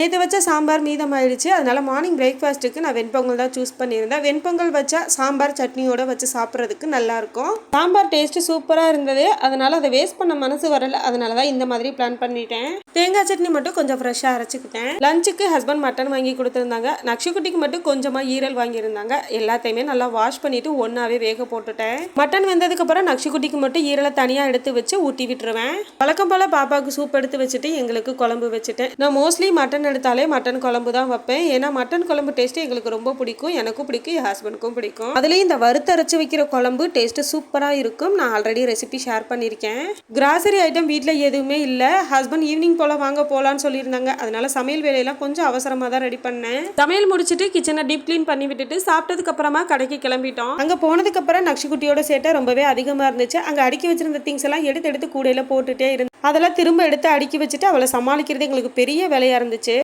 நேற்று வச்ச சாம்பார் மீதமாயிடுச்சு. அதனால மார்னிங் பிரேக்ஃபாஸ்ட்டுக்கு நான் வெண்பொங்கல் தான் சூஸ் பண்ணியிருந்தேன். வெண்பொங்கல் வச்சா சாம்பார் சட்னியோட வச்சு சாப்பிட்றதுக்கு நல்லாயிருக்கும். சாம்பார் டேஸ்ட்டு சூப்பராக இருந்தது. அதனால் அதை வேஸ்ட் பண்ண மனசு வரல. அதனால தான் இந்த மாதிரி பிளான் பண்ணிட்டேன். தேங்காய் சட்னி மட்டும் கொஞ்சம் ஃப்ரெஷ்ஷாக அரைச்சிக்கிட்டேன். லஞ்சுக்கு ஹஸ்பண்ட் மட்டன் வாங்கி கொடுத்துருந்தாங்க. நக்ஷுக்குட்டிக்கு மட்டும் கொஞ்சமாக ஈரல் வாங்கியிருந்தாங்க. எல்லாத்தையுமே நல்லா வாஷ் பண்ணிவிட்டு ஒன்றாவே வேக போட்டுட்டேன். மட்டன் வெந்ததுக்கப்புறம் நக்ஷுக்குட்டிக்கு மட்டும் ஈரலை தனியாக எடுத்து வச்சு ஊட்டி விட்டுருவேன். வழக்கம் போல் பாப்பாவுக்கு சூப் எடுத்து வச்சுட்டு எங்களுக்கு குழம்பு வச்சுட்டேன். நான் மோஸ்ட்லி மட்டன் எடுத்தாலே மட்டன் குழம்பு தான் வைப்பேன். ஏன்னா மட்டன் குழம்பு டேஸ்ட்டு எங்களுக்கு ரொம்ப பிடிக்கும். எனக்கும் பிடிக்கும், என் ஹஸ்பண்டுக்கும் பிடிக்கும். அதுலேயும் இந்த வறுத்தரைச்சி வைக்கிற குழம்பு டேஸ்ட்டு சூப்பராக இருக்கும். நான் ஆல்ரெடி ரெசிபி ஷேர் பண்ணியிருக்கேன். கிராசரி ஐட்டம் வீட்டில் எதுவுமே இல்லை. ஹஸ்பண்ட் ஈவினிங் போல் வாங்க போகலான்னு சொல்லியிருந்தாங்க. அதனால சமையல் வேலையெல்லாம் கொஞ்சம் அவசரமாக தான் ரெடி பண்ணேன். சமையல் முடிச்சுட்டு கிச்சனை டீப் க்ளீன் பண்ணி விட்டுட்டு சாப்பிட்டதுக்கு அப்புறமா கடைக்கு கிளம்பிட்டோம். அங்கே போனதுக்கப்புறம் நக்ஷுக்குட்டியோட சேட்டை ரொம்பவே அதிகமாக இருந்துச்சு. அங்கே அடுக்கி வச்சிருந்த திங்ஸ் எல்லாம் எடுத்து கூடையில் போட்டுட்டே இருந்தேன். அதெல்லாம் திரும்ப எடுத்து அடுக்கி வச்சுட்டு அவளை சமாளிக்கிறது எங்களுக்கு பெரிய வேலையாக இருந்துச்சு.